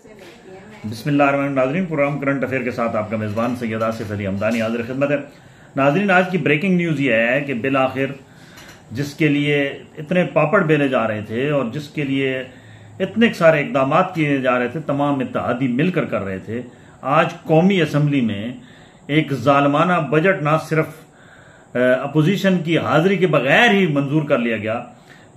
बिस्मिल्लाहिर्रहमानिर्रहीम। नाज़रीन, programme current affair के साथ आपका मेज़बान सैयद आसिफ अली हमदानी हाज़िर खिदमत है। नाज़रीन, आज की ब्रेकिंग न्यूज़ ये है कि बिल आखिर जिसके लिए इतने पापड़ बेले जा रहे थे और जिसके लिए इतने सारे इकदाम किए जा रहे थे, तमाम इत्तेहादी मिलकर कर रहे थे, आज कौमी असम्बली में एक जालमाना बजट ना सिर्फ अपोजिशन की हाजिरी के बगैर ही मंजूर कर लिया गया,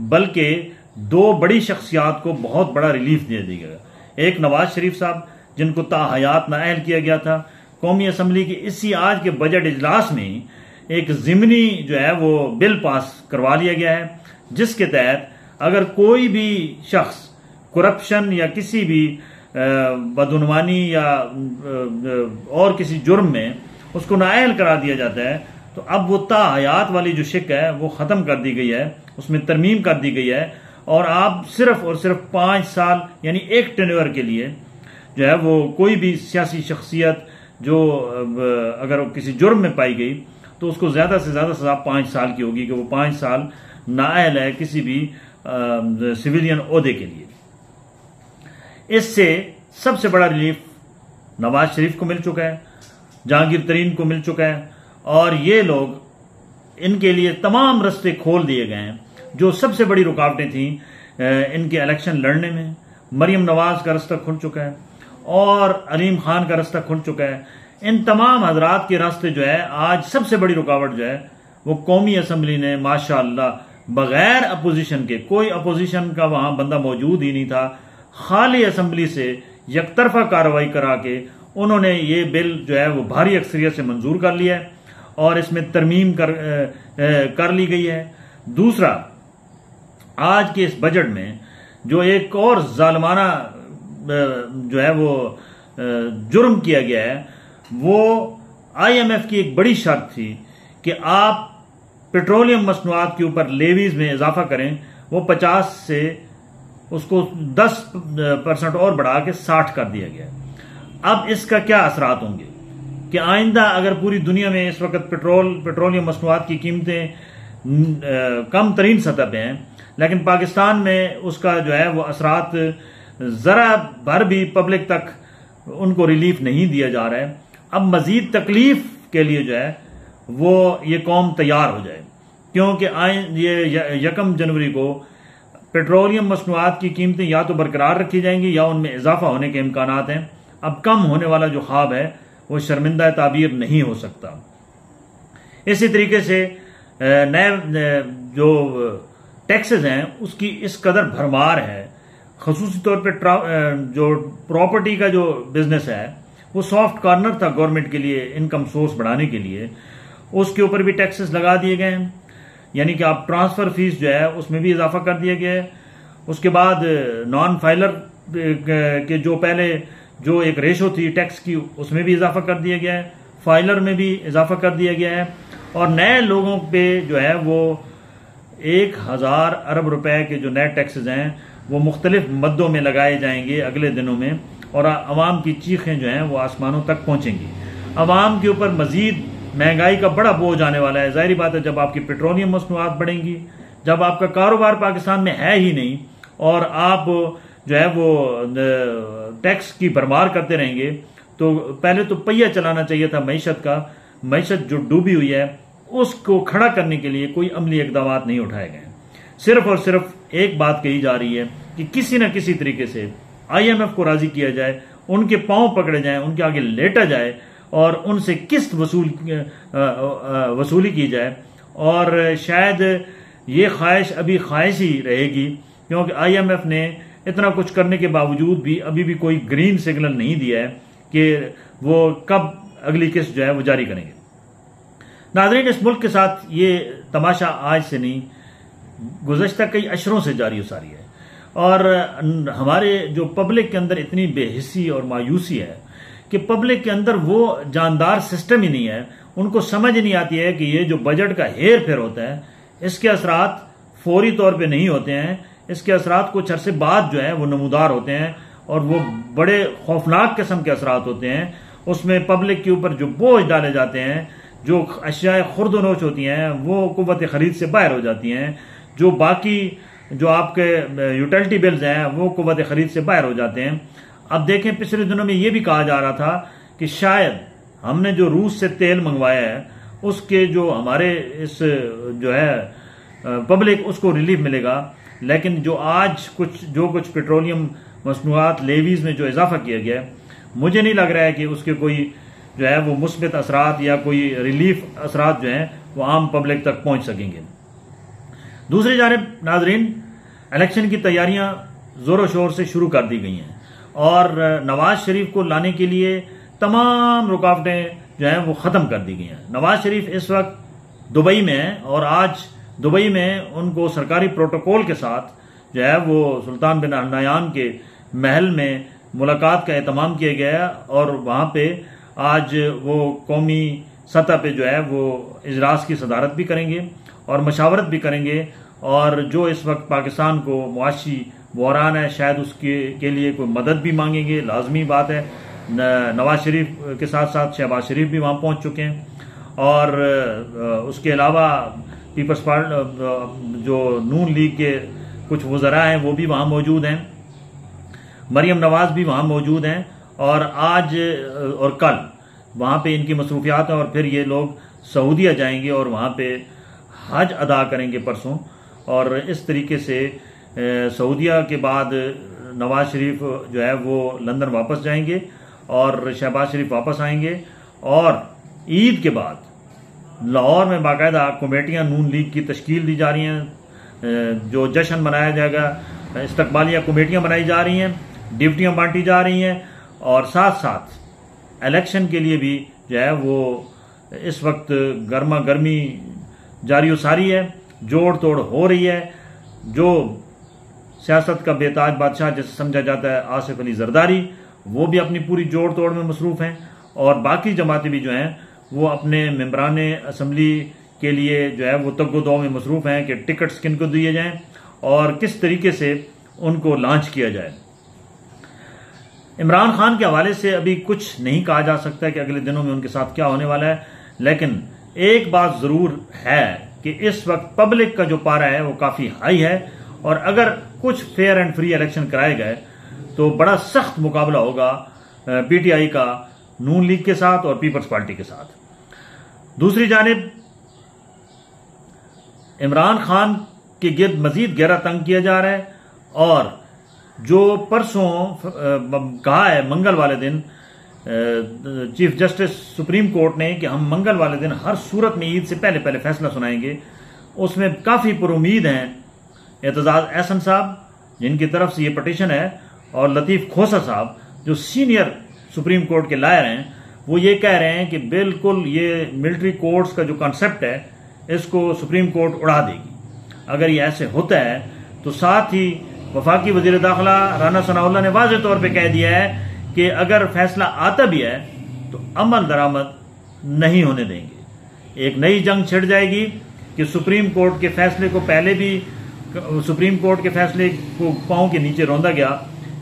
बल्कि दो बड़ी शख्सियात को बहुत बड़ा रिलीफ दे दिया गया। एक नवाज शरीफ साहब, जिनको ताहयात नाअहल किया गया था। कौमी असम्बली के इसी आज के बजट इजलास में एक ज़िमनी जो है वो बिल पास करवा लिया गया है, जिसके तहत अगर कोई भी शख्स करप्शन या किसी भी बदउनवानी या और किसी जुर्म में उसको नाअहल करा दिया जाता है, तो अब वो ताहयात वाली जो शिक है वो ख़त्म कर दी गई है, उसमें तरमीम कर दी गई है और आप सिर्फ और सिर्फ 5 साल यानी एक टेन्योर के लिए जो है वो कोई भी सियासी शख्सियत जो अगर किसी जुर्म में पाई गई तो उसको ज्यादा से ज्यादा सजा 5 साल की होगी कि वो 5 साल नाअहल है किसी भी सिविलियन ओहदे के लिए। इससे सबसे बड़ा रिलीफ नवाज शरीफ को मिल चुका है, जहांगीर तरीन को मिल चुका है और ये लोग इनके लिए तमाम रास्ते खोल दिए गए हैं। जो सबसे बड़ी रुकावटें थी इनके इलेक्शन लड़ने में, मरियम नवाज का रास्ता खुल चुका है और अलीम खान का रास्ता खुल चुका है। इन तमाम हजरात के रास्ते जो है आज सबसे बड़ी रुकावट जो है वो कौमी असम्बली ने माशाअल्लाह बगैर अपोजिशन के, कोई अपोजिशन का वहां बंदा मौजूद ही नहीं था, खाली असम्बली से यकतरफा कार्रवाई करा के उन्होंने ये बिल जो है वो भारी अक्सरियत से मंजूर कर लिया है और इसमें तरमीम कर ली गई है। दूसरा, आज के इस बजट में जो एक और जालमाना जो है वो जुर्म किया गया है, वो IMF की एक बड़ी शर्त थी कि आप पेट्रोलियम मसनूआत के ऊपर लेवीज में इजाफा करें। वो 50 से उसको 10% और बढ़ा के 60 कर दिया गया। अब इसका क्या असरात होंगे कि आइंदा अगर पूरी दुनिया में इस वक्त पेट्रोलियम मसनूआत की कीमतें कम तरीन सतह पे हैं, लेकिन पाकिस्तान में उसका जो है वो असरात जरा भर भी पब्लिक तक उनको रिलीफ नहीं दिया जा रहा है। अब मजीद तकलीफ के लिए जो है वो ये कौम तैयार हो जाए, क्योंकि ये 1 जनवरी को पेट्रोलियम मसनूआत की कीमतें या तो बरकरार रखी जाएंगी या उनमें इजाफा होने के इम्कानात हैं। अब कम होने वाला जो ख्वाब है वो शर्मिंदा ताबीर नहीं हो सकता। इसी तरीके से नए जो टैक्सेस हैं उसकी इस कदर भरमार है, खसूसी तौर पे जो प्रॉपर्टी का जो बिजनेस है वो सॉफ्ट कॉर्नर था गवर्नमेंट के लिए इनकम सोर्स बढ़ाने के लिए, उसके ऊपर भी टैक्सेस लगा दिए गए हैं। यानी कि आप ट्रांसफर फीस जो है उसमें भी इजाफा कर दिया गया है। उसके बाद नॉन फाइलर के जो पहले जो एक रेशो थी टैक्स की उसमें भी इजाफा कर दिया गया है, फाइलर में भी इजाफा कर दिया गया है और नए लोगों पे जो है वो 1000 अरब रुपए के जो नए टैक्सेस हैं वो मुख्तलिफ मद्दों में लगाए जाएंगे अगले दिनों में और अवाम की चीखें जो हैं वो आसमानों तक पहुंचेंगी। अवाम के ऊपर मजीद महंगाई का बड़ा बोझ आने वाला है। जाहिर बात है, जब आपकी पेट्रोलियम मसनूआत बढ़ेंगी, जब आपका कारोबार पाकिस्तान में है ही नहीं और आप जो है वो टैक्स की भरमार करते रहेंगे, तो पहले तो पहिया चलाना चाहिए था मईशत का। मईशत जो डूबी हुई है उसको खड़ा करने के लिए कोई अमली इकदाम नहीं उठाए गए। सिर्फ और सिर्फ एक बात कही जा रही है कि किसी न किसी तरीके से IMF को राजी किया जाए, उनके पांव पकड़े जाएं, उनके आगे लेटा जाए और उनसे किस्त वसूली की जाए। और शायद ये ख्वाहिश अभी ख्वाहिश ही रहेगी, क्योंकि IMF ने इतना कुछ करने के बावजूद भी अभी भी कोई ग्रीन सिग्नल नहीं दिया है कि वो कब अगली किस्त जो है वो जारी करेंगे। नाज़रीन, इस मुल्क के साथ ये तमाशा आज से नहीं, गुज़श्ता कई अशरों से जारी सारी है और हमारे जो पब्लिक के अंदर इतनी बेहिस्सी और मायूसी है कि पब्लिक के अंदर वो जानदार सिस्टम ही नहीं है। उनको समझ नहीं आती है कि ये जो बजट का हेर फेर होता है इसके असरात फौरी तौर पे नहीं होते हैं, इसके असरात कुछ अरसे बाद जो है वो नमूदार होते हैं और वो बड़े खौफनाक किस्म के असरात होते हैं। उसमें पब्लिक के ऊपर जो बोझ डाले जाते हैं, जो अशियाए खुर्दनोश होती हैं वो कुव्वत खरीद से बाहर हो जाती हैं, जो बाकी जो आपके यूटिलिटी बिल्स हैं वो कुव्वत खरीद से बाहर हो जाते हैं। अब देखें, पिछले दिनों में यह भी कहा जा रहा था कि शायद हमने जो रूस से तेल मंगवाया है उसके जो हमारे इस जो है पब्लिक उसको रिलीफ मिलेगा, लेकिन जो आज कुछ पेट्रोलियम मसनूआत लेवीज में जो इजाफा किया गया है, मुझे नहीं लग रहा है कि उसके कोई जो है वो मुस्बित असरात या कोई रिलीफ असरात जो हैं वो आम पब्लिक तक पहुंच सकेंगे। दूसरी जानिब नाजरीन, इलेक्शन की तैयारियां जोरों शोर से शुरू कर दी गई हैं और नवाज शरीफ को लाने के लिए तमाम रुकावटें जो हैं वो ख़त्म कर दी गई हैं। नवाज शरीफ इस वक्त दुबई में है और आज दुबई में उनको सरकारी प्रोटोकॉल के साथ जो है वो सुल्तान बिन नयान के महल में मुलाकात का एहतमाम किया गया है और वहाँ पे आज वो कौमी सतह पे जो है वो इजलास की सदारत भी करेंगे और मशावरत भी करेंगे, और जो इस वक्त पाकिस्तान को मुआशी बहरान है शायद उसके लिए कोई मदद भी मांगेंगे। लाजमी बात है, नवाज शरीफ के साथ साथ शहबाज शरीफ भी वहाँ पहुँच चुके हैं और उसके अलावा पीपल्स पार्टी जो नून लीग के कुछ वज़रा हैं वो भी वहाँ मौजूद हैं, मरियम नवाज भी वहाँ मौजूद हैं और आज और कल वहाँ पे इनकी मसरूफियात हैं और फिर ये लोग सऊदीया जाएंगे और वहाँ पे हज अदा करेंगे परसों, और इस तरीके से सऊदीया के बाद नवाज शरीफ जो है वो लंदन वापस जाएंगे और शहबाज शरीफ वापस आएंगे और ईद के बाद लाहौर में बाकायदा कमेटियाँ नून लीग की तश्कील दी जा रही हैं, जो जश्न मनाया जाएगा, इस्तकबालिया कमेटियाँ बनाई जा रही हैं, ड्यूटियाँ बांटी जा रही हैं और साथ साथ इलेक्शन के लिए भी जो है वो इस वक्त गर्मा गर्मी जारी सारी है, जोड़ तोड़ हो रही है। जो सियासत का बेताज बादशाह जैसे समझा जाता है आसिफ अली जरदारी, वो भी अपनी पूरी जोड़ तोड़ में मसरूफ़ हैं और बाकी जमातें भी जो हैं वो अपने मेंबरान असम्बली के लिए जो है वो तग्गो-दो में मसरूफ़ हैं कि टिकट्स किन को दिए जाएं और किस तरीके से उनको लॉन्च किया जाए। इमरान खान के हवाले से अभी कुछ नहीं कहा जा सकता कि अगले दिनों में उनके साथ क्या होने वाला है, लेकिन एक बात जरूर है कि इस वक्त पब्लिक का जो पारा है वो काफी हाई है और अगर कुछ फेयर एंड फ्री इलेक्शन कराए गए तो बड़ा सख्त मुकाबला होगा पीटीआई का नून लीग के साथ और पीपल्स पार्टी के साथ। दूसरी जानिब इमरान खान के गिर्द मजीद गहरा तंग किया जा रहा है और जो परसों कहा है मंगल वाले दिन चीफ जस्टिस सुप्रीम कोर्ट ने कि हम मंगल वाले दिन हर सूरत में ईद से पहले पहले फैसला सुनाएंगे, उसमें काफी पुरुमीद हैं एतजाज एहसन साहब जिनकी तरफ से ये पटिशन है और लतीफ खोसा साहब जो सीनियर सुप्रीम कोर्ट के लायर हैं, वो ये कह रहे हैं कि बिल्कुल ये मिलिट्री कोर्ट्स का जो कॉन्सेप्ट है इसको सुप्रीम कोर्ट उड़ा देगी। अगर ये ऐसे होता है तो साथ ही वफाकी वजीर दाखिला राना सनाउल्लाह ने वाज़ेह तौर पे कह दिया है कि अगर फैसला आता भी है तो अमल दरामद नहीं होने देंगे। एक नई जंग छिड़ जाएगी कि सुप्रीम कोर्ट के फैसले को पहले भी सुप्रीम कोर्ट के फैसले को पांव के नीचे रौंदा गया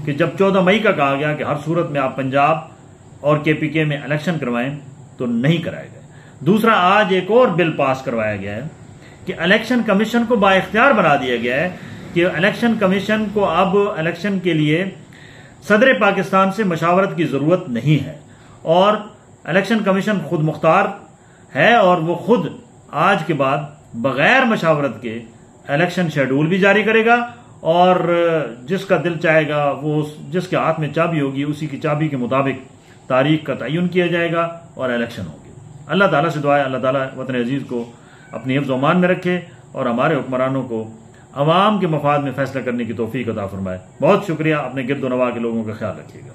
कि जब 14 मई का कहा गया कि हर सूरत में आप पंजाब और केपीके में इलेक्शन करवाएं तो नहीं कराए गए। दूसरा, आज एक और बिल पास करवाया गया है कि इलेक्शन कमीशन को बाइख्तियार बना दिया गया है कि इलेक्शन कमीशन को अब इलेक्शन के लिए सदर पाकिस्तान से मशावरत की जरूरत नहीं है और इलेक्शन कमीशन खुद मुख्तार है और वो खुद आज के बाद बगैर मशावरत के इलेक्शन शेड्यूल भी जारी करेगा और जिसका दिल चाहेगा वो जिसके हाथ में चाबी होगी उसी की चाबी के मुताबिक तारीख का तयन किया जाएगा और इलेक्शन होगी। अल्लाह ताला से दुआ है अल्लाह ताला वतन अजीज को अपनी हिफ्ज़ व अमान में रखे और हमारे हुक्मरानों को अवाम के मफाद में फैसला करने की तौफीक अता फरमाए। बहुत शुक्रिया। अपने गिरदो नवा के लोगों का ख्याल रखिएगा।